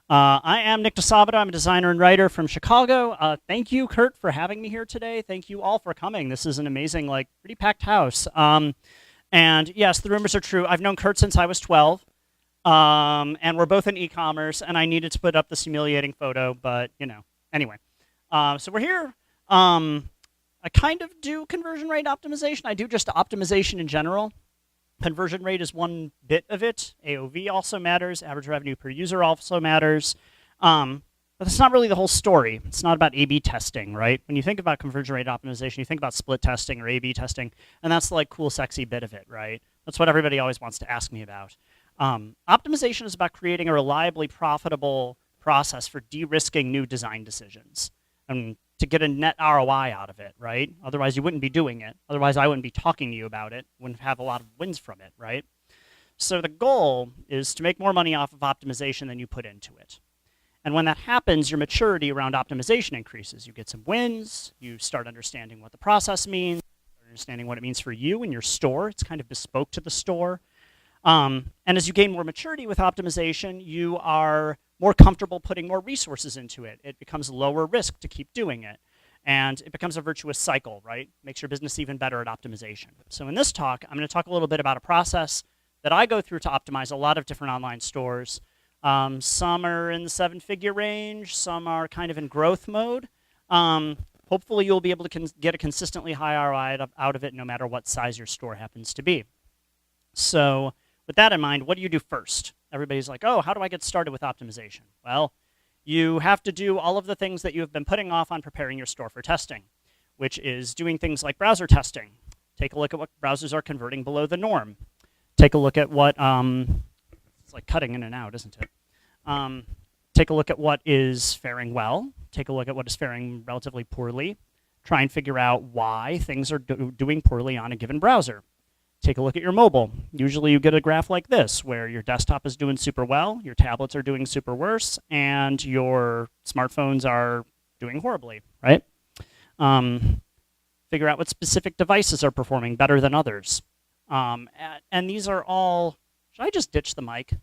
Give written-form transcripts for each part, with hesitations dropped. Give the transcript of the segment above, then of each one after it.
I am Nick Disabato. I'm a designer and writer from Chicago. Thank you, Kurt, for having me here today. Thank you all for coming. This is an amazing, pretty packed house. And yes, the rumors are true. I've known Kurt since I was 12, and we're both in e-commerce, and I needed to put up this humiliating photo, but, anyway. So we're here. I kind of do conversion rate optimization. I do just optimization in general. Conversion rate is one bit of it. AOV also matters. Average revenue per user also matters. But that's not really the whole story. It's not about A/B testing, right? When you think about conversion rate optimization, you think about split testing or A/B testing, and that's the cool, sexy bit of it, right? That's what everybody always wants to ask me about. Optimization is about creating a reliably profitable process for de-risking new design decisions and to get a net ROI out of it, right? Otherwise, you wouldn't be doing it. Otherwise, I wouldn't be talking to you about it. Wouldn't have a lot of wins from it, right? So the goal is to make more money off of optimization than you put into it. And when that happens, your maturity around optimization increases. You get some wins. You start understanding what the process means, understanding what it means for you and your store. It's kind of bespoke to the store. And as you gain more maturity with optimization, you are more comfortable putting more resources into it. It becomes lower risk to keep doing it. And it becomes a virtuous cycle, right? Makes your business even better at optimization. So in this talk, I'm going to talk a little bit about a process that I go through to optimize a lot of different online stores. Some are in the 7-figure range. Some are kind of in growth mode. Hopefully, you'll be able to get a consistently high ROI out of it no matter what size your store happens to be. So with that in mind, what do you do first? Everybody's like, oh, how do I get started with optimization? Well, you have to do all of the things that you have been putting off on preparing your store for testing, which is doing things like browser testing. Take a look at what browsers are converting below the norm. Take a look at what, it's like cutting in and out, isn't it? Take a look at what is faring well. Take a look at what is faring relatively poorly. Try and figure out why things are doing poorly on a given browser. Take a look at your mobile. Usually you get a graph like this, where your desktop is doing super well, your tablets are doing super worse, and your smartphones are doing horribly, right? Figure out what specific devices are performing better than others. And these are all, should I just ditch the mic?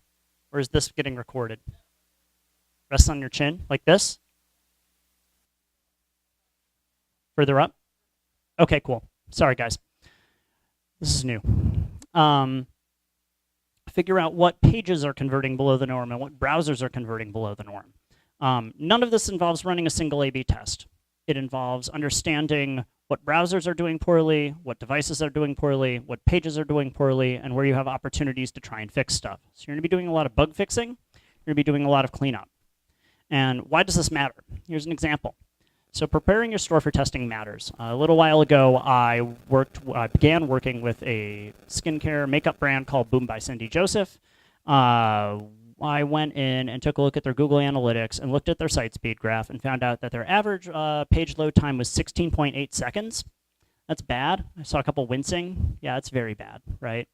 Or is this getting recorded? Rest on your chin, like this? Further up? Okay, cool. Sorry, guys. This is new. Figure out what pages are converting below the norm and what browsers are converting below the norm. None of this involves running a single A/B test. It involves understanding what browsers are doing poorly, what devices are doing poorly, what pages are doing poorly, and where you have opportunities to try and fix stuff. So you're going to be doing a lot of bug fixing. You're going to be doing a lot of cleanup. And why does this matter? Here's an example. So preparing your store for testing matters. A little while ago, I began working with a skincare makeup brand called Boom by Cindy Joseph. I went in and took a look at their Google Analytics and looked at their site speed graph and found out that their average page load time was 16.8 seconds. That's bad. I saw a couple wincing. Yeah, it's very bad, right?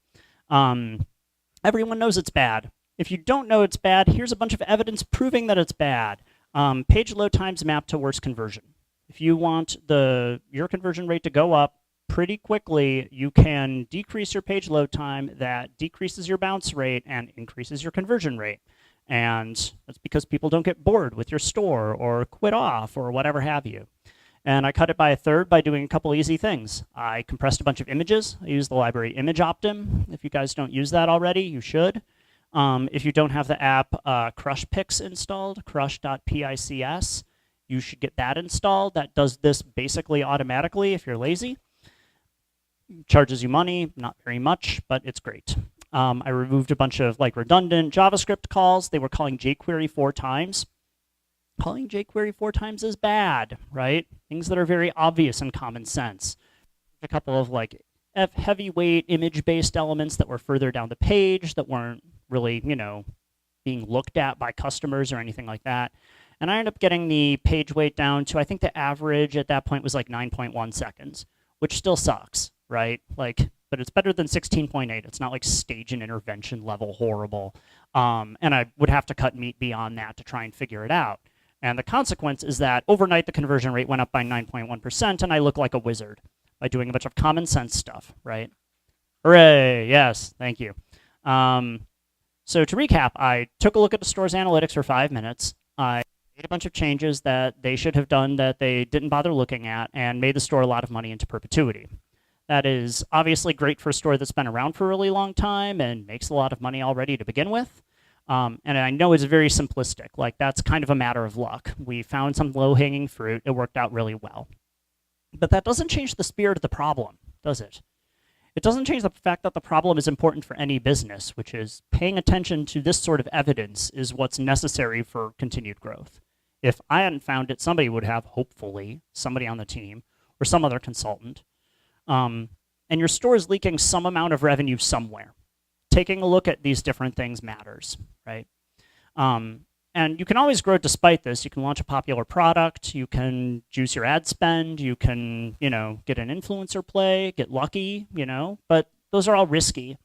Everyone knows it's bad. If you don't know it's bad, here's a bunch of evidence proving that it's bad. Page load times map to worse conversion. If you want your conversion rate to go up pretty quickly, you can decrease your page load time. That decreases your bounce rate and increases your conversion rate. And that's because people don't get bored with your store or quit off or whatever have you. And I cut it by a third by doing a couple easy things. I compressed a bunch of images. I used the library Image Optim. If you guys don't use that already, you should. If you don't have the app CrushPics installed, crush.pics, you should get that installed. That does this basically automatically if you're lazy. Charges you money, not very much, but it's great. I removed a bunch of redundant JavaScript calls. They were calling jQuery 4 times. Calling jQuery 4 times is bad, right? Things that are very obvious and common sense. A couple of heavyweight image-based elements that were further down the page that weren't really, being looked at by customers or anything like that. And I ended up getting the page weight down to, I think the average at that point was 9.1 seconds, which still sucks, right? But it's better than 16.8. It's not stage and intervention level horrible. And I would have to cut meat beyond that to try and figure it out. And the consequence is that overnight the conversion rate went up by 9.1%, and I look like a wizard by doing a bunch of common sense stuff, right? Hooray, yes, thank you. So to recap, I took a look at the store's analytics for 5 minutes. I made a bunch of changes that they should have done that they didn't bother looking at, and made the store a lot of money into perpetuity. That is obviously great for a store that's been around for a really long time and makes a lot of money already to begin with. And I know it's very simplistic. Like, that's kind of a matter of luck. We found some low-hanging fruit. It worked out really well. But that doesn't change the spirit of the problem, does it? It doesn't change the fact that the problem is important for any business, which is paying attention to this sort of evidence is what's necessary for continued growth. If I hadn't found it, somebody would have, hopefully, somebody on the team or some other consultant. And your store is leaking some amount of revenue somewhere. Taking a look at these different things matters, right? And you can always grow despite this. You can launch a popular product. You can juice your ad spend. You can, get an influencer play, get lucky, but those are all risky.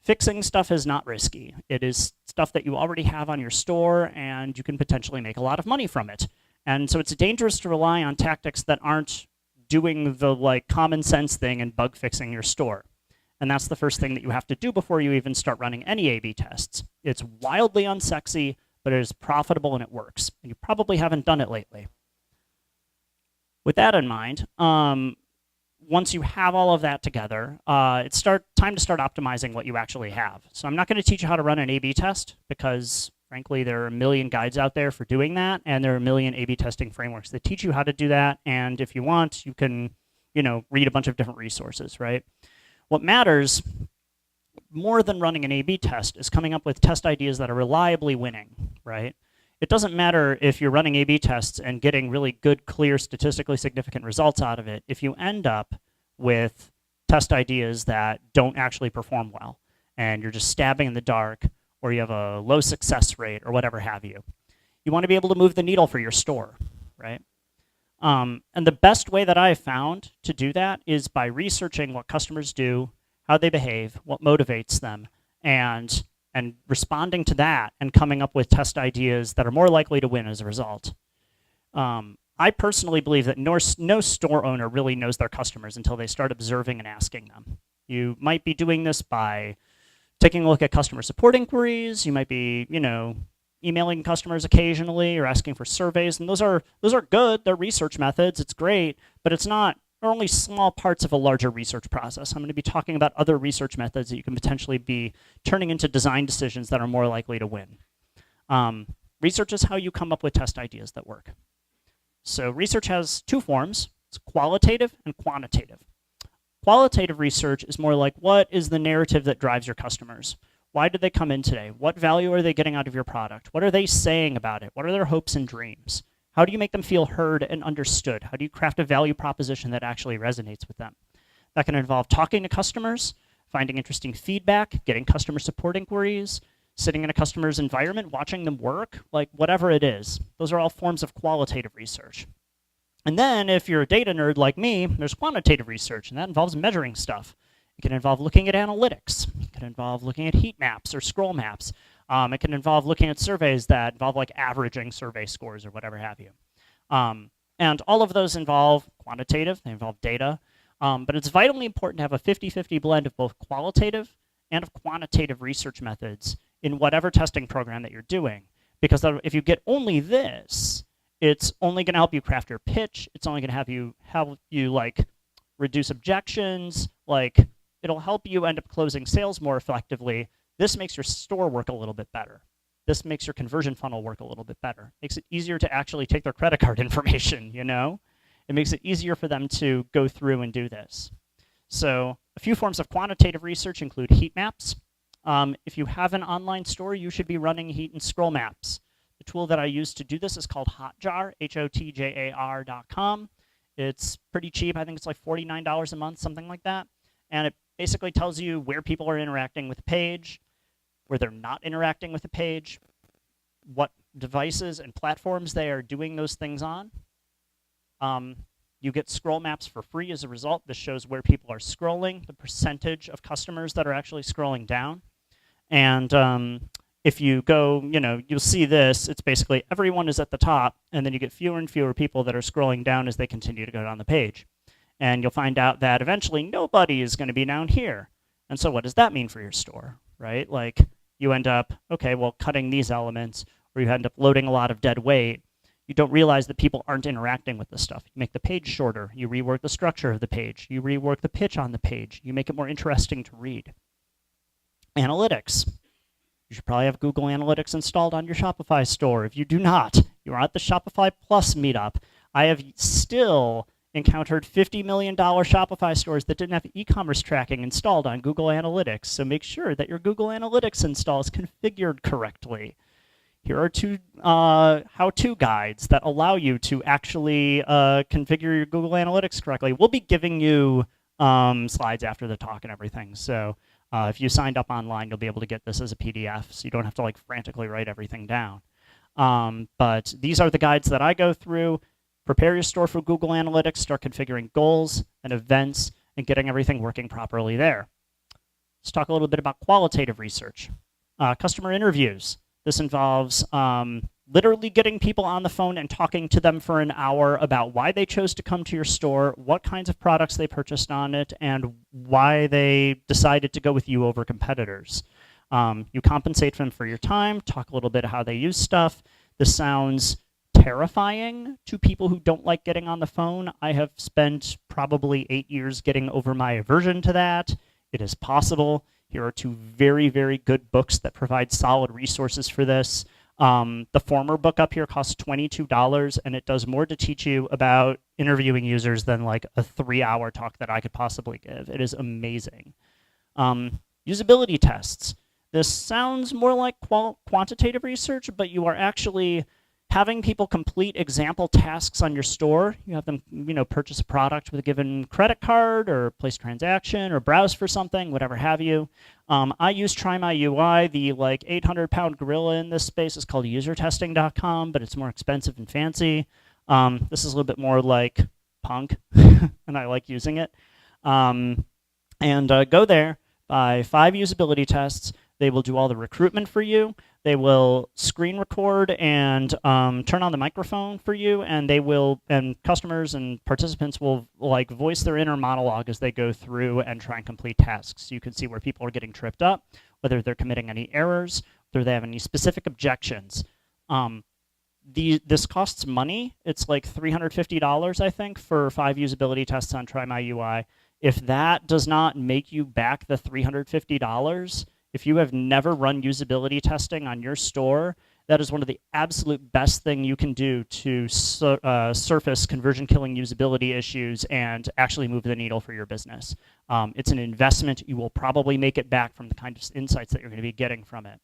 Fixing stuff is not risky. It is stuff that you already have on your store, and you can potentially make a lot of money from it. And so it's dangerous to rely on tactics that aren't doing the common sense thing and bug fixing your store. And that's the first thing that you have to do before you even start running any A/B tests. It's wildly unsexy, but it is profitable and it works. And you probably haven't done it lately. With that in mind, once you have all of that together, it's time to start optimizing what you actually have. So I'm not going to teach you how to run an A/B test because, frankly, there are a million guides out there for doing that, and there are a million A/B testing frameworks that teach you how to do that. And if you want, you can, read a bunch of different resources, right? What matters more than running an A/B test is coming up with test ideas that are reliably winning, right? It doesn't matter if you're running A/B tests and getting really good, clear, statistically significant results out of it if you end up with test ideas that don't actually perform well and you're just stabbing in the dark or you have a low success rate or whatever have you. You want to be able to move the needle for your store, right? And the best way that I've found to do that is by researching what customers do, how they behave, what motivates them, and responding to that and coming up with test ideas that are more likely to win as a result. I personally believe that no store owner really knows their customers until they start observing and asking them. You might be doing this by taking a look at customer support inquiries. You might be, emailing customers occasionally or asking for surveys, and those are good. They're research methods. It's great, but they're only small parts of a larger research process. I'm going to be talking about other research methods that you can potentially be turning into design decisions that are more likely to win. Research is how you come up with test ideas that work. So research has two forms. It's qualitative and quantitative. Qualitative research is more like, what is the narrative that drives your customers? Why did they come in today? What value are they getting out of your product? What are they saying about it? What are their hopes and dreams? How do you make them feel heard and understood? How do you craft a value proposition that actually resonates with them? That can involve talking to customers, finding interesting feedback, getting customer support inquiries, sitting in a customer's environment, watching them work, whatever it is. Those are all forms of qualitative research. And then if you're a data nerd like me, there's quantitative research, and that involves measuring stuff. It can involve looking at analytics. It can involve looking at heat maps or scroll maps. It can involve looking at surveys that involve averaging survey scores or whatever have you. And all of those involve quantitative, they involve data, but it's vitally important to have a 50-50 blend of both qualitative and of quantitative research methods in whatever testing program that you're doing. Because if you get only this, it's only going to help you craft your pitch. It's only going to help you reduce objections. It'll help you end up closing sales more effectively. This makes your store work a little bit better. This makes your conversion funnel work a little bit better. Makes it easier to actually take their credit card information, It makes it easier for them to go through and do this. So a few forms of quantitative research include heat maps. If you have an online store, you should be running heat and scroll maps. The tool that I use to do this is called Hotjar, HOTJAR.com. It's pretty cheap. I think it's $49 a month, something like that. And it basically tells you where people are interacting with the page, where they're not interacting with the page, what devices and platforms they are doing those things on. You get scroll maps for free as a result. This shows where people are scrolling, the percentage of customers that are actually scrolling down. And if you go, you'll see this. It's basically everyone is at the top, and then you get fewer and fewer people that are scrolling down as they continue to go down the page. And you'll find out that eventually nobody is going to be down here. And so what does that mean for your store, right? you end up, okay, well, cutting these elements, or you end up loading a lot of dead weight. You don't realize that people aren't interacting with this stuff. You make the page shorter. You rework the structure of the page. You rework the pitch on the page. You make it more interesting to read. Analytics. You should probably have Google Analytics installed on your Shopify store. If you do not, you're at the Shopify Plus meetup. I have still encountered $50 million Shopify stores that didn't have e-commerce tracking installed on Google Analytics. So make sure that your Google Analytics install is configured correctly. Here are two how-to guides that allow you to actually configure your Google Analytics correctly. We'll be giving you slides after the talk and everything. So if you signed up online, you'll be able to get this as a PDF, so you don't have to like frantically write everything down. But these are the guides that I go through. Prepare your store for Google Analytics, start configuring goals and events, and getting everything working properly there. Let's talk a little bit about qualitative research. Customer interviews. This involves literally getting people on the phone and talking to them for an hour about why they chose to come to your store, what kinds of products they purchased on it, and why they decided to go with you over competitors. You compensate them for your time, talk a little bit how they use stuff. This sounds terrifying to people who don't like getting on the phone. I have spent probably 8 years getting over my aversion to that. It is possible. Here are two very, very good books that provide solid resources for this. The former book up here costs $22, and it does more to teach you about interviewing users than like a 3-hour talk that I could possibly give. It is amazing. Usability tests. This sounds more like quantitative research, but you are actually having people complete example tasks on your store. You have them, purchase a product with a given credit card or place a transaction or browse for something, whatever have you. I use Try My UI. The 800-pound gorilla in this space is called usertesting.com, but it's more expensive and fancy. This is a little bit more like punk, and I like using it. Go there, buy 5 usability tests. They will do all the recruitment for you. They will screen record and turn on the microphone for you, and customers and participants will voice their inner monologue as they go through and try and complete tasks. You can see where people are getting tripped up, whether they're committing any errors, whether they have any specific objections. This costs money. It's like $350, I think, for 5 usability tests on Try My UI. If that does not make you back the $350, if you have never run usability testing on your store, that is one of the absolute best thing you can do to surface conversion-killing usability issues and actually move the needle for your business. It's an investment. You will probably make it back from the kind of insights that you're going to be getting from it.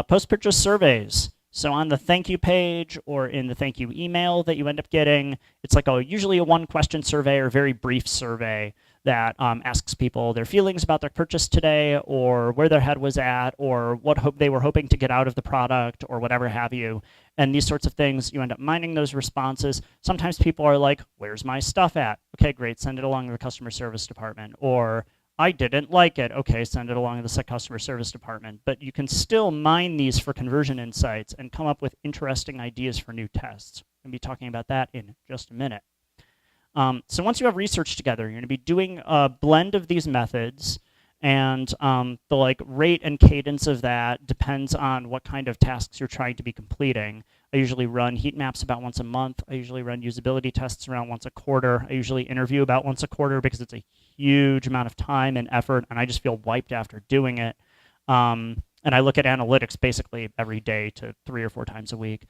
Post-purchase surveys. So on the thank you page or in the thank you email that you end up getting, it's like usually a 1-question survey or very brief survey that asks people their feelings about their purchase today, or where their head was at, or what they were hoping to get out of the product, or whatever have you. And these sorts of things, you end up mining those responses. Sometimes people are like, where's my stuff at? Okay, great, send it along to the customer service department. Or I didn't like it. Okay, send it along to the customer service department. But you can still mine these for conversion insights and come up with interesting ideas for new tests. We'll be talking about that in just a minute. So once you have research together, you're going to be doing a blend of these methods, and the rate and cadence of that depends on what kind of tasks you're trying to be completing. I usually run heat maps about once a month. I usually run usability tests around once a quarter. I usually interview about once a quarter because it's a huge amount of time and effort, and I just feel wiped after doing it. And I look at analytics basically every day to 3 or 4 times a week.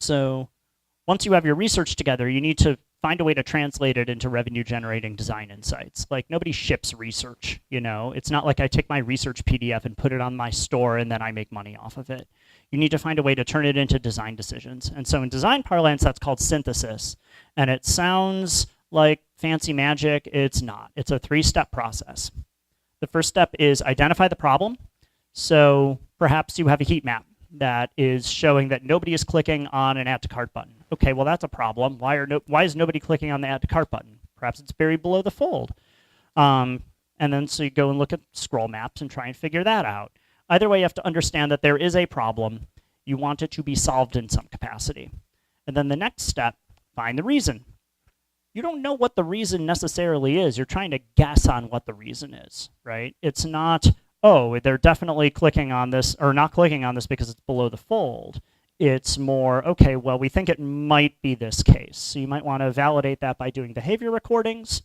So once you have your research together, you need to find a way to translate it into revenue-generating design insights. Nobody ships research, It's not like I take my research PDF and put it on my store and then I make money off of it. You need to find a way to turn it into design decisions. And so in design parlance, that's called synthesis. And it sounds like fancy magic. It's not. It's a 3-step process. The first step is identify the problem. So perhaps you have a heat map that is showing that nobody is clicking on an add to cart button. Okay, well that's a problem. Why is nobody clicking on the add to cart button? Perhaps it's buried below the fold. And then so you go and look at scroll maps and try and figure that out. Either way, you have to understand that there is a problem. You want it to be solved in some capacity. And then the next step, find the reason. You don't know what the reason necessarily is. You're trying to guess on what the reason is, right? It's not, oh, they're definitely clicking on this or not clicking on this because it's below the fold. It's more, okay, well, we think it might be this case. So you might want to validate that by doing behavior recordings.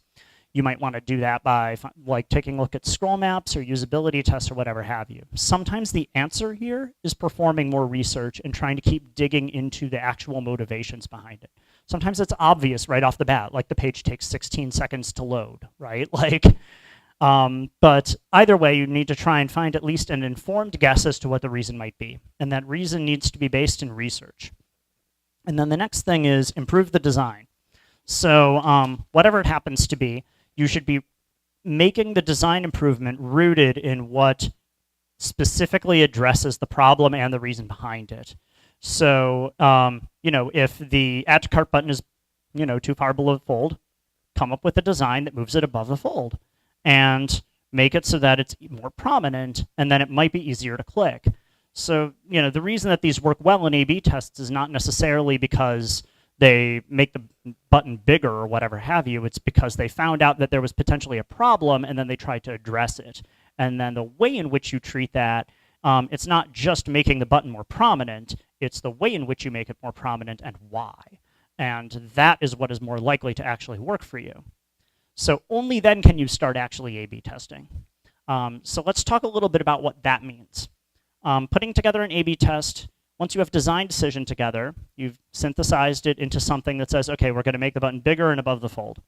You might want to do that by like taking a look at scroll maps or usability tests or whatever have you. Sometimes the answer here is performing more research and trying to keep digging into the actual motivations behind it. Sometimes it's obvious right off the bat, like the page takes 16 seconds to load, right? But either way, you need to try and find at least an informed guess as to what the reason might be. And that reason needs to be based in research. And then the next thing is improve the design. So whatever it happens to be, you should be making the design improvement rooted in what specifically addresses the problem and the reason behind it. So, if the add to cart button is, too far below the fold, come up with a design that moves it above the fold and make it so that it's more prominent, and then it might be easier to click. So, the reason that these work well in A/B tests is not necessarily because they make the button bigger or whatever have you. It's because they found out that there was potentially a problem, and then they tried to address it. And then the way in which you treat that, it's not just making the button more prominent, it's the way in which you make it more prominent and why. And that is what is more likely to actually work for you. So only then can you start actually A/B testing. So let's talk a little bit about what that means. Putting together an A/B test, once you have design decision together, you've synthesized it into something that says, okay, we're going to make the button bigger and above the fold.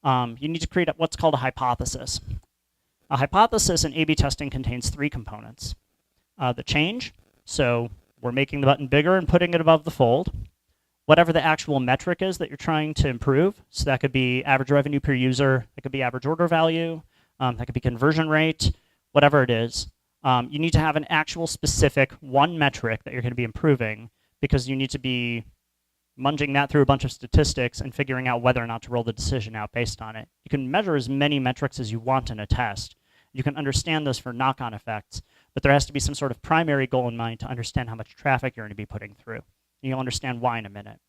You need to create what's called a hypothesis. A hypothesis in A/B testing contains three components. The change, so we're making the button bigger and putting it above the fold. Whatever the actual metric is that you're trying to improve, so that could be average revenue per user, that could be average order value, that could be conversion rate, whatever it is. You need to have an actual specific one metric that you're going to be improving, because you need to be munging that through a bunch of statistics and figuring out whether or not to roll the decision out based on it. You can measure as many metrics as you want in a test. You can understand those for knock-on effects, but there has to be some sort of primary goal in mind to understand how much traffic you're going to be putting through. And you'll understand why in a minute.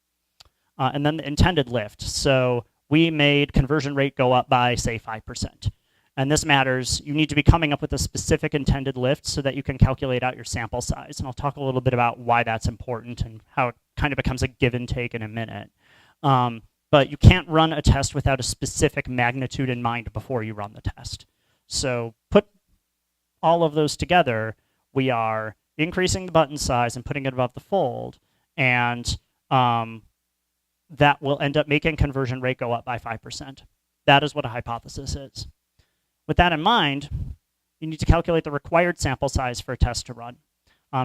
And then the intended lift. So we made conversion rate go up by, say, 5%. And this matters. You need to be coming up with a specific intended lift so that you can calculate out your sample size. And I'll talk a little bit about why that's important and how it kind of becomes a give and take in a minute. But you can't run a test without a specific magnitude in mind before you run the test. So put all of those together, we are increasing the button size and putting it above the fold, and that will end up making conversion rate go up by 5%. That is what a hypothesis is. With that in mind, you need to calculate the required sample size for a test to run.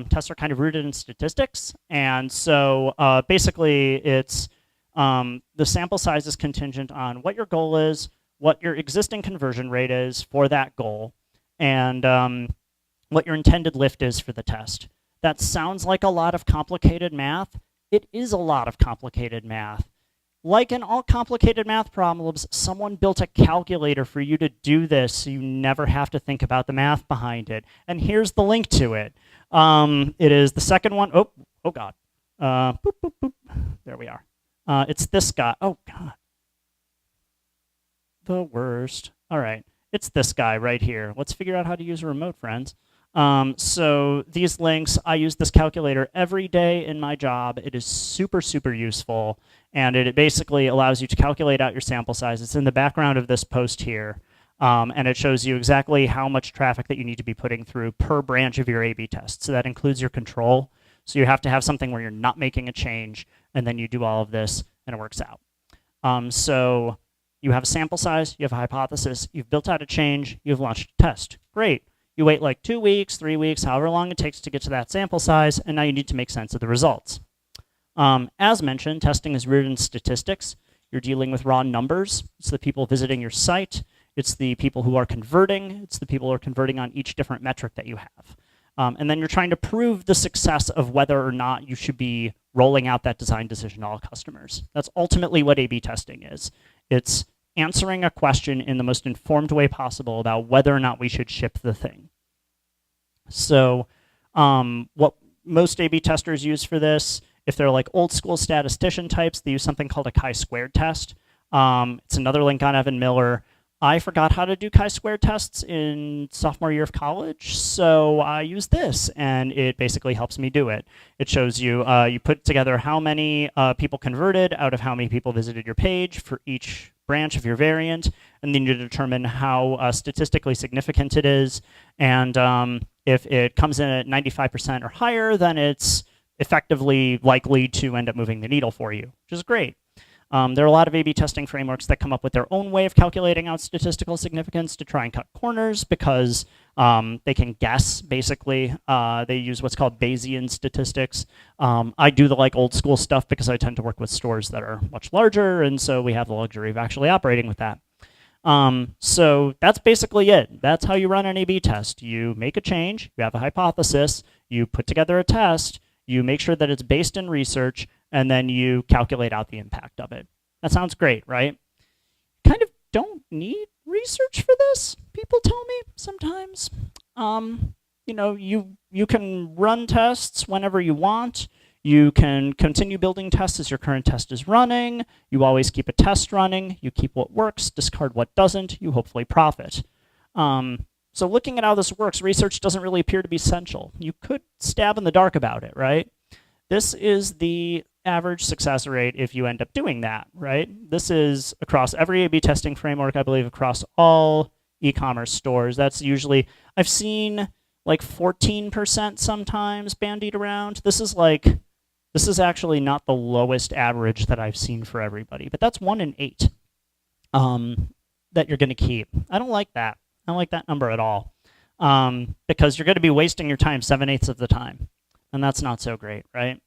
Tests are kind of rooted in statistics, and so basically it's the sample size is contingent on what your goal is, what your existing conversion rate is for that goal, and what your intended lift is for the test. That sounds like a lot of complicated math. It is a lot of complicated math. Like in all complicated math problems, someone built a calculator for you to do this so you never have to think about the math behind it. And here's the link to it. It is the second one. Oh God. Boop, boop, boop. There we are. It's this guy. Oh, God. The worst. All right. It's this guy right here. Let's figure out how to use a remote, friends. So these links, I use this calculator every day in my job. It is super, super useful. And it basically allows you to calculate out your sample size. It's in the background of this post here. And it shows you exactly how much traffic that you need to be putting through per branch of your A/B test. So that includes your control. So you have to have something where you're not making a change, and then you do all of this, and it works out. So you have a sample size, you have a hypothesis, you've built out a change, you've launched a test. Great. You wait like 2 weeks, 3 weeks, however long it takes to get to that sample size, and now you need to make sense of the results. As mentioned, testing is rooted in statistics. You're dealing with raw numbers. It's the people visiting your site. It's the people who are converting. It's the people who are converting on each different metric that you have. And then you're trying to prove the success of whether or not you should be rolling out that design decision to all customers. That's ultimately what A/B testing is. It's answering a question in the most informed way possible about whether or not we should ship the thing. So what most A/B testers use for this, if they're like old school statistician types, they use something called a chi-squared test. It's another link on Evan Miller. I forgot how to do chi-square tests in sophomore year of college, so I use this, and it basically helps me do it. It shows you, you put together how many people converted out of how many people visited your page for each branch of your variant, and then you determine how statistically significant it is, and if it comes in at 95% or higher, then it's effectively likely to end up moving the needle for you, which is great. There are a lot of A/B testing frameworks that come up with their own way of calculating out statistical significance to try and cut corners because they can guess, basically. They use what's called Bayesian statistics. I do the old school stuff because I tend to work with stores that are much larger, and so we have the luxury of actually operating with that. So that's basically it. That's how you run an A/B test. You make a change, you have a hypothesis, you put together a test, you make sure that it's based in research, and then you calculate out the impact of it. That sounds great, right? Kind of don't need research for this, people tell me sometimes. You can run tests whenever you want. You can continue building tests as your current test is running. You always keep a test running. You keep what works, discard what doesn't. You hopefully profit. So looking at how this works, research doesn't really appear to be essential. You could stab in the dark about it, right? This is the average success rate if you end up doing that, right? This is across every A/B testing framework, I believe, across all e-commerce stores. That's usually, I've seen 14% sometimes bandied around. This is actually not the lowest average that I've seen for everybody, but that's 1 in 8 that you're going to keep. I don't like that. I don't like that number at all because you're going to be wasting your time 7/8 of the time, and that's not so great, right?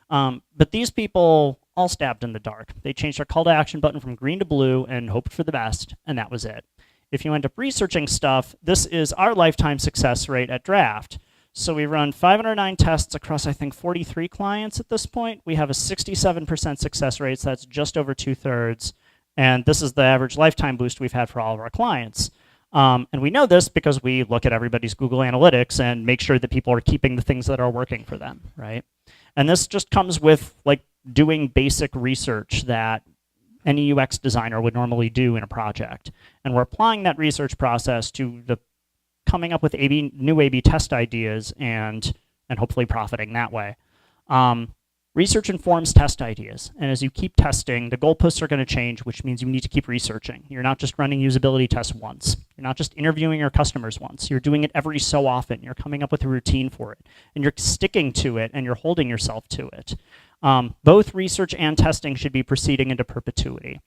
But these people all stabbed in the dark. They changed their call to action button from green to blue and hoped for the best, and that was it. If you end up researching stuff, this is our lifetime success rate at Draft. So we run 509 tests across, I think, 43 clients at this point. We have a 67% success rate, so that's just over 2/3. And this is the average lifetime boost we've had for all of our clients. And we know this because we look at everybody's Google Analytics and make sure that people are keeping the things that are working for them, right? And this just comes with doing basic research that any UX designer would normally do in a project. And we're applying that research process to the coming up with new A/B test ideas and hopefully profiting that way. Research informs test ideas. And as you keep testing, the goalposts are going to change, which means you need to keep researching. You're not just running usability tests once. You're not just interviewing your customers once. You're doing it every so often. You're coming up with a routine for it. And you're sticking to it, and you're holding yourself to it. Both research and testing should be proceeding into perpetuity.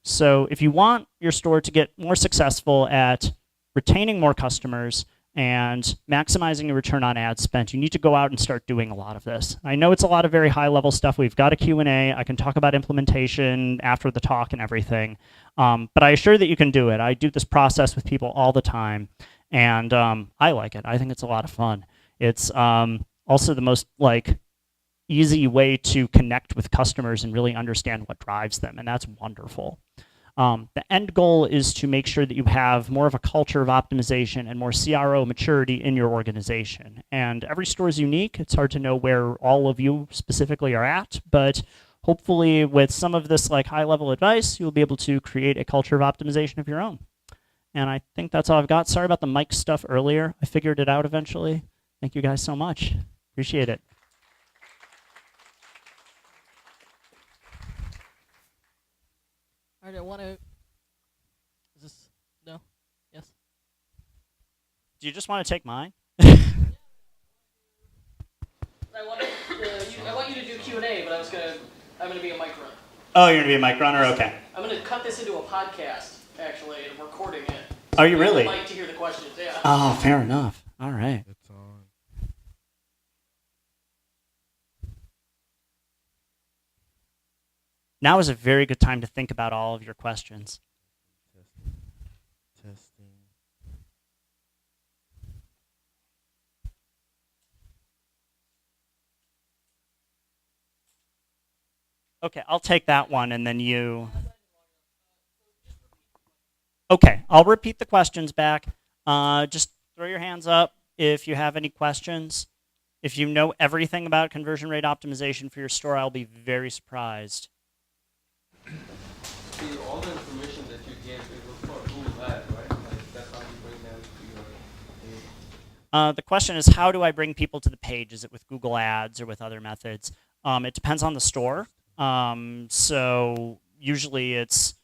So if you want your store to get more successful at retaining more customers and maximizing your return on ad spend, you need to go out and start doing a lot of this. I know it's a lot of very high-level stuff. We've got a Q&A. I can talk about implementation after the talk and everything. But I assure that you can do it. I do this process with people all the time, and I like it. I think it's a lot of fun. It's also the most easy way to connect with customers and really understand what drives them, and that's wonderful. The end goal is to make sure that you have more of a culture of optimization and more CRO maturity in your organization. And every store is unique. It's hard to know where all of you specifically are at, but hopefully with some of this high-level advice, you'll be able to create a culture of optimization of your own. And I think that's all I've got. Sorry about the mic stuff earlier. I figured it out eventually. Thank you guys so much. Appreciate it. All right, I want to. Is this no? Yes. Do you just want to take mine? I want you to do Q&A, but I'm gonna be a mic runner. Oh, you're gonna be a mic runner? Okay. I'm gonna cut this into a podcast, actually, and I'm recording it. Are you really? I'd like to hear the questions. Yeah. Oh, fair enough. All right. It's on. Now is a very good time to think about all of your questions. Testing. Okay, I'll take that one, and then you. Okay, I'll repeat the questions back. Just throw your hands up if you have any questions. If you know everything about conversion rate optimization for your store, I'll be very surprised. See, all the information that you gave, it was for Google Ads. The question is, how do I bring people to the page? Is it with Google Ads or with other methods? It depends on the store. So usually it's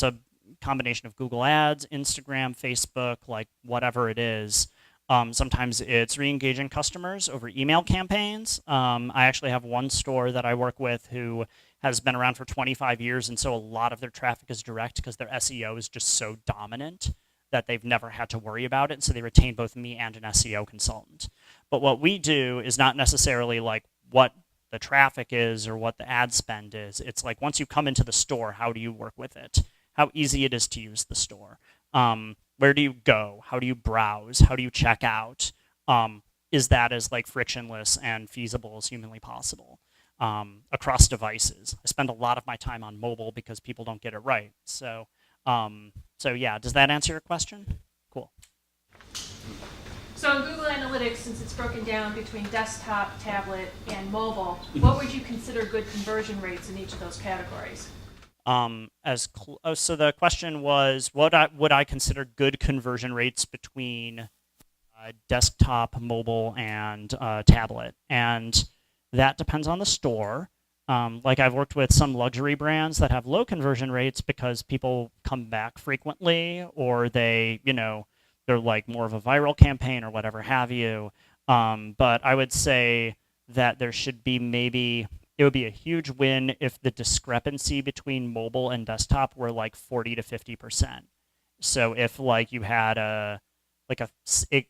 a combination of Google Ads, Instagram, Facebook, like whatever it is. Sometimes it's re-engaging customers over email campaigns. I actually have one store that I work with who has been around for 25 years, and so a lot of their traffic is direct because their SEO is just so dominant that they've never had to worry about it, and so they retain both me and an SEO consultant. But what we do is not necessarily like what the traffic is or what the ad spend is. It's like once you come into the store, how do you work with it? How easy it is to use the store. Where do you go? How do you browse? How do you check out? Is that as like frictionless and feasible as humanly possible across devices? I spend a lot of my time on mobile because people don't get it right. So yeah, does that answer your question? Cool. So in Google Analytics, since it's broken down between desktop, tablet, and mobile, what would you consider good conversion rates in each of those categories? So the question was, would I consider good conversion rates between desktop, mobile, and tablet? And that depends on the store. Like I've worked with some luxury brands that have low conversion rates because people come back frequently, or they're like more of a viral campaign or whatever have you. But I would say that there should be it would be a huge win if the discrepancy between mobile and desktop were like 40 to 50%. So if like you had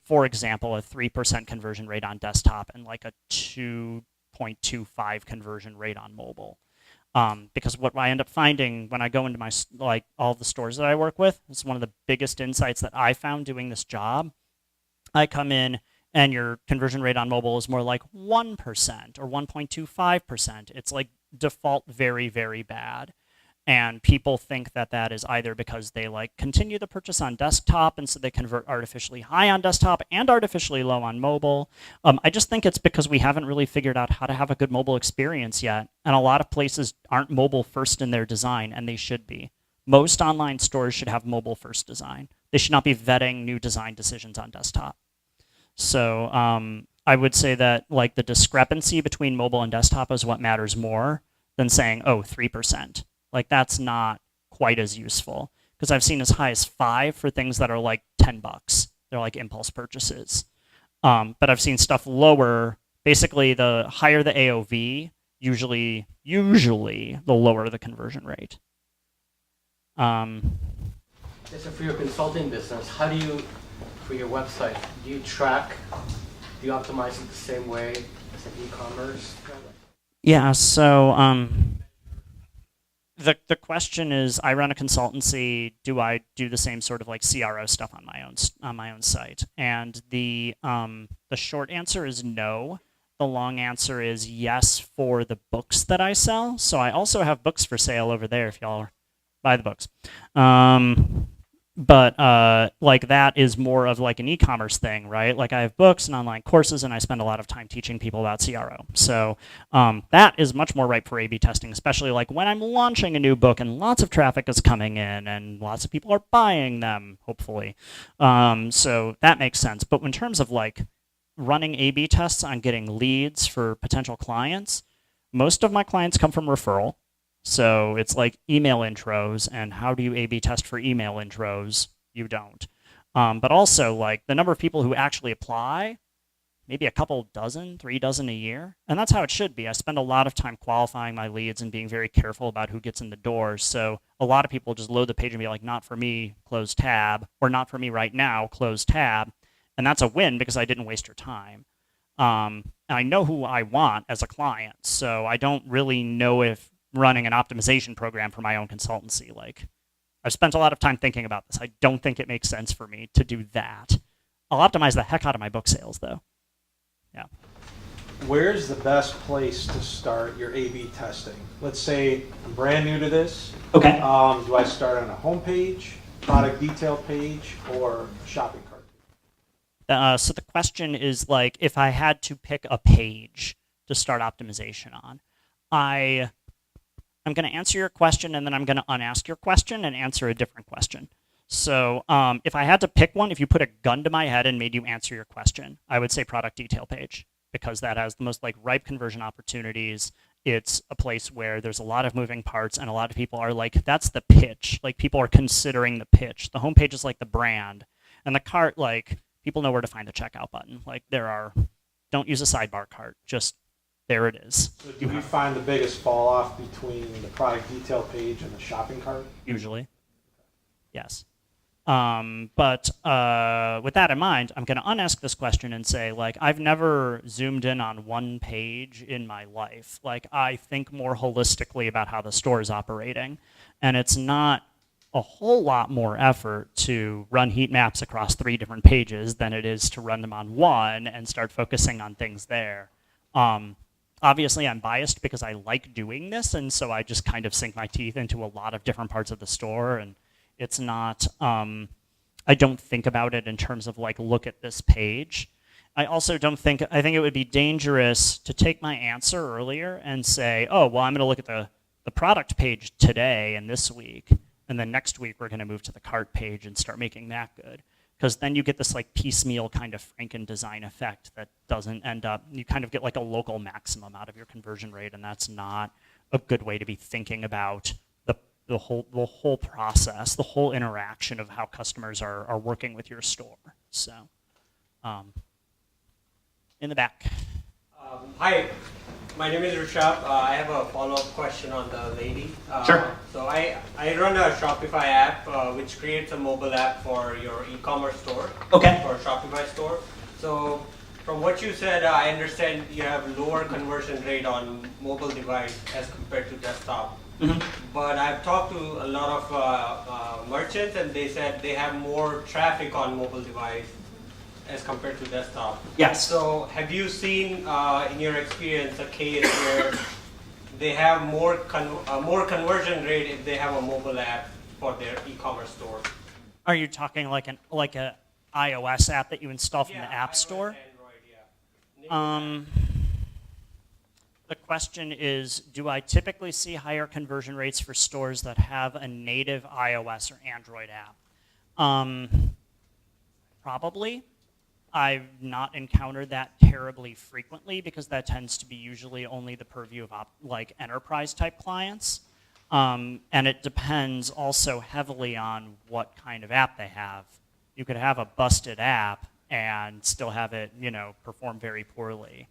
for example, a 3% conversion rate on desktop and like a 2.25 conversion rate on mobile. Because what I end up finding when I go into my, like all the stores that I work with, it's one of the biggest insights that I found doing this job. I come in and your conversion rate on mobile is more like 1% or 1.25%. It's like default very, very bad. And people think that that is either because they like continue the purchase on desktop and so they convert artificially high on desktop and artificially low on mobile. I just think it's because we haven't really figured out how to have a good mobile experience yet. And a lot of places aren't mobile first in their design, and they should be. Most online stores should have mobile first design. They should not be vetting new design decisions on desktop. So I would say that like the discrepancy between mobile and desktop is what matters more than saying, 3%. Like that's not quite as useful, because I've seen as high as 5 for things that are like $10. They're like impulse purchases. But I've seen stuff lower. Basically, the higher the AOV, usually the lower the conversion rate. So for your consulting business, how do you, for your website, do you optimize it the same way as an e-commerce? Yeah, so the question is, I run a consultancy. Do I do the same sort of like CRO stuff on my own site? And the short answer is no. The long answer is yes for the books that I sell. So I also have books for sale over there if y'all buy the books. But like that is more of like an e-commerce thing, right? Like I have books and online courses, and I spend a lot of time teaching people about CRO. So that is much more ripe for A/B testing, especially like when I'm launching a new book and lots of traffic is coming in and lots of people are buying them, hopefully. So that makes sense. But in terms of like running A/B tests on getting leads for potential clients, most of my clients come from referral. So it's like email intros, and how do you A/B test for email intros? You don't. But also like the number of people who actually apply, maybe a couple dozen, 3 dozen a year. And that's how it should be. I spend a lot of time qualifying my leads and being very careful about who gets in the door. So a lot of people just load the page and be like, not for me, close tab, or not for me right now, close tab. And that's a win because I didn't waste your time. And I know who I want as a client. So I don't really know if running an optimization program for my own consultancy. Like, I've spent a lot of time thinking about this. I don't think it makes sense for me to do that. I'll optimize the heck out of my book sales, though. Yeah. Where's the best place to start your A/B testing? Let's say I'm brand new to this. Okay. Do I start on a homepage, product detail page, or shopping cart? So the question is like, if I had to pick a page to start optimization on, I'm going to answer your question, and then I'm going to unask your question and answer a different question. So if I had to pick one, if you put a gun to my head and made you answer your question, I would say product detail page, because that has the most like ripe conversion opportunities. It's a place where there's a lot of moving parts, and a lot of people are like, that's the pitch. Like, people are considering the pitch. The homepage is like the brand, and the cart, like, people know where to find the checkout button. Like, don't use a sidebar cart. Just there it is. So do you find the biggest fall off between the product detail page and the shopping cart? Usually, yes. But with that in mind, I'm going to unask this question and say, like, I've never zoomed in on one page in my life. Like, I think more holistically about how the store is operating, and it's not a whole lot more effort to run heat maps across 3 different pages than it is to run them on one and start focusing on things there. Obviously, I'm biased because I like doing this, and so I just kind of sink my teeth into a lot of different parts of the store, and it's not, I don't think about it in terms of like, look at this page. I think it would be dangerous to take my answer earlier and say, oh, well, I'm going to look at the product page today and this week, and then next week we're going to move to the cart page and start making that good. Because then you get this like piecemeal kind of Franken design effect that doesn't end up, you kind of get like a local maximum out of your conversion rate, and that's not a good way to be thinking about the whole process, the whole interaction of how customers are working with your store. So, in the back. Hi, my name is Rishabh. I have a follow-up question on the lady. Sure. So I run a Shopify app which creates a mobile app for your e-commerce store. Okay. For a Shopify store. So from what you said, I understand you have lower conversion rate on mobile device as compared to desktop. Mm-hmm. But I've talked to a lot of merchants, and they said they have more traffic on mobile device as compared to desktop. Yes. So have you seen in your experience a case where they have more conversion rate if they have a mobile app for their e-commerce store? Are you talking like a iOS app that you install from the App iOS, Store? Android, The question is, do I typically see higher conversion rates for stores that have a native iOS or Android app? Probably. I've not encountered that terribly frequently because that tends to be usually only the purview of like enterprise type clients. And it depends also heavily on what kind of app they have. You could have a busted app and still have it, perform very poorly.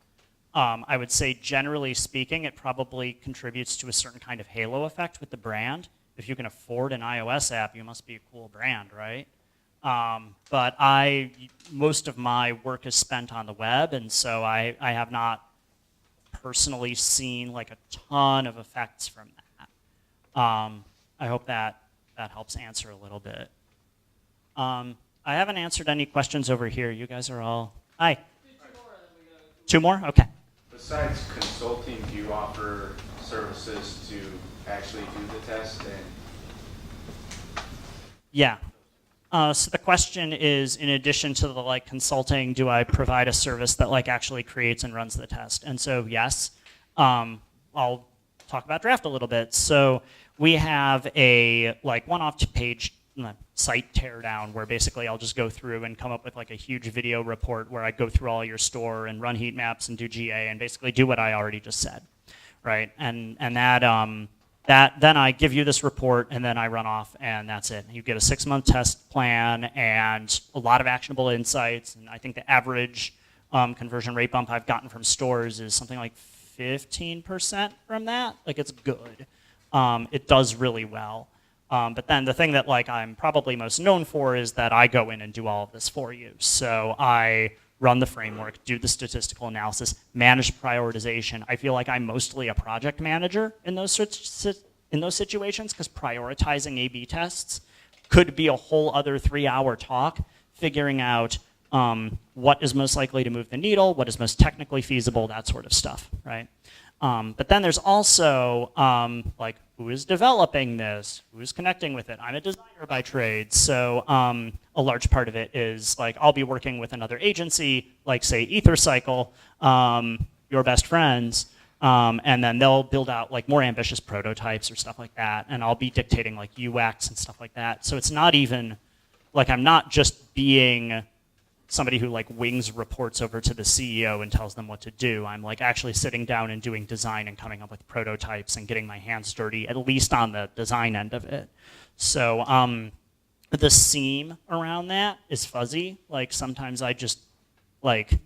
I would say, generally speaking, it probably contributes to a certain kind of halo effect with the brand. If you can afford an iOS app, you must be a cool brand, right? But most of my work is spent on the web, and so I have not personally seen like a ton of effects from that. I hope that helps answer a little bit. I haven't answered any questions over here. You guys are all, hi. 2 more? Okay. Besides consulting, do you offer services to actually do the test? Yeah. So the question is, in addition to the consulting, do I provide a service that actually creates and runs the test? And so yes, I'll talk about Draft a little bit. So we have a one-off page site teardown where basically I'll just go through and come up with a huge video report where I go through all your store and run heat maps and do GA and basically do what I already just said, right? And that then I give you this report and then I run off and that's it. You get a 6-month test plan and a lot of actionable insights, and I think the average conversion rate bump I've gotten from stores is something like 15% from that. It's good. It does really well. But then the thing that I'm probably most known for is that I go in and do all of this for you. So I run the framework, do the statistical analysis, manage prioritization. I feel like I'm mostly a project manager in those situations because prioritizing A/B tests could be a whole other 3-hour talk, figuring out what is most likely to move the needle, what is most technically feasible, that sort of stuff, right? But then there's also who is developing this, who is connecting with it. I'm a designer by trade, so a large part of it is I'll be working with another agency, say EtherCycle, your best friends, and then they'll build out more ambitious prototypes or stuff like that, and I'll be dictating UX and stuff like that. So it's not even like I'm not just being somebody who like wings reports over to the CEO and tells them what to do. I'm like actually sitting down and doing design and coming up with prototypes and getting my hands dirty, at least on the design end of it. So the seam around that is fuzzy. Like sometimes I just like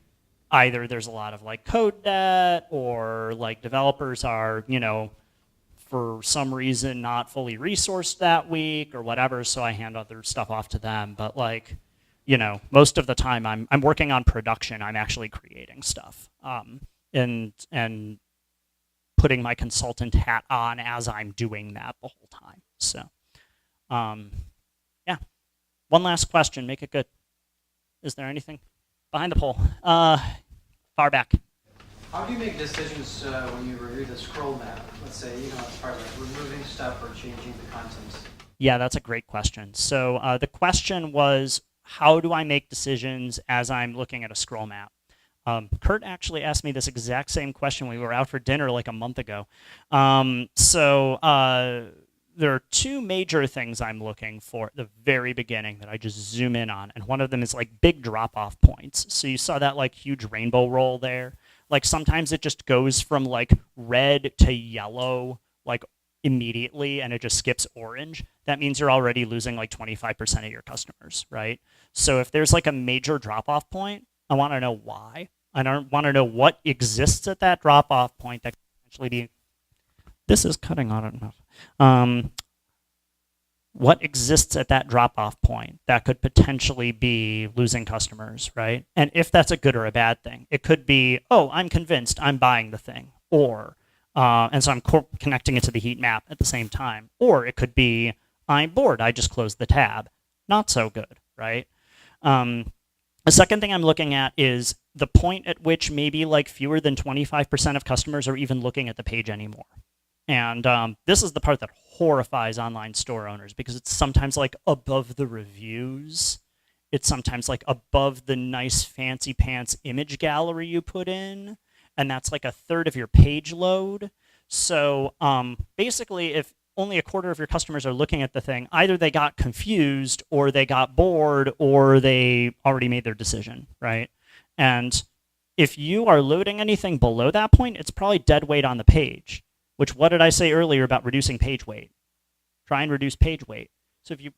either there's a lot of like code debt or like developers are, for some reason not fully resourced that week or whatever, so I hand other stuff off to them. But like, most of the time I'm working on production. I'm actually creating stuff and putting my consultant hat on as I'm doing that the whole time. So, yeah. One last question. Make it good. Is there anything behind the poll? Far back. How do you make decisions when you review the scroll map? Let's say, as part of like removing stuff or changing the contents. Yeah, that's a great question. So the question was, how do I make decisions as I'm looking at a scroll map? Kurt actually asked me this exact same question when we were out for dinner like a month ago. There are two major things I'm looking for at the very beginning that I just zoom in on, and one of them is like big drop-off points. So you saw that like huge rainbow roll there. Like sometimes it just goes from like red to yellow like immediately, and it just skips orange. That means you're already losing like 25% of your customers, right? So if there's like a major drop-off point, I want to know why. I don't want to know what exists at that drop-off point that could potentially be. This is cutting out enough. What exists at that drop-off point that could potentially be losing customers, right? And if that's a good or a bad thing, it could be, oh, I'm convinced, I'm buying the thing, or and so I'm connecting it to the heat map at the same time. Or it could be, I'm bored, I just closed the tab. Not so good, right? The second thing I'm looking at is the point at which maybe like fewer than 25% of customers are even looking at the page anymore. And this is the part that horrifies online store owners, because it's sometimes like above the reviews. It's sometimes like above the nice fancy pants image gallery you put in. And that's like a third of your page load. So basically, if only a quarter of your customers are looking at the thing, either they got confused or they got bored or they already made their decision, right? And if you are loading anything below that point, it's probably dead weight on the page. Which, what did I say earlier about reducing page weight? Try and reduce page weight. So if you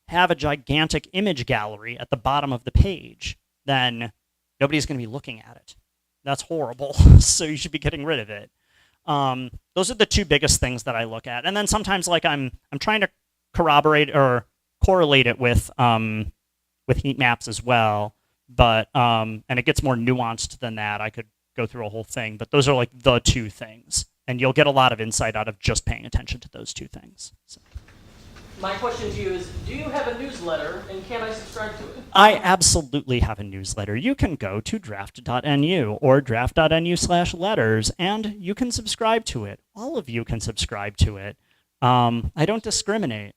have a gigantic image gallery at the bottom of the page, then nobody's going to be looking at it. That's horrible. So you should be getting rid of it. Those are the two biggest things that I look at. And then sometimes like I'm trying to corroborate or correlate it with heat maps as well. But and it gets more nuanced than that. I could go through a whole thing, but those are like the two things. And you'll get a lot of insight out of just paying attention to those two things. So. My question to you is, do you have a newsletter, and can I subscribe to it? I absolutely have a newsletter. You can go to draft.nu or draft.nu/letters, and you can subscribe to it. All of you can subscribe to it. I don't discriminate.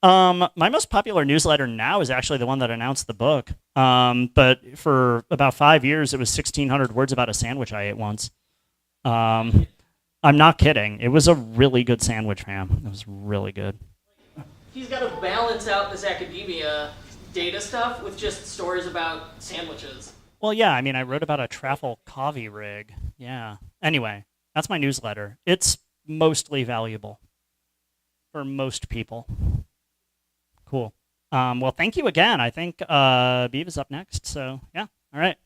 My most popular newsletter now is actually the one that announced the book. But for about 5 years, it was 1,600 words about a sandwich I ate once. I'm not kidding. It was a really good sandwich, fam. It was really good. He's got to balance out this academia data stuff with just stories about sandwiches. Well, yeah. I mean, I wrote about a Traffle coffee rig. Yeah. Anyway, that's my newsletter. It's mostly valuable for most people. Cool. Well, thank you again. I think Beav is up next. So, yeah. All right.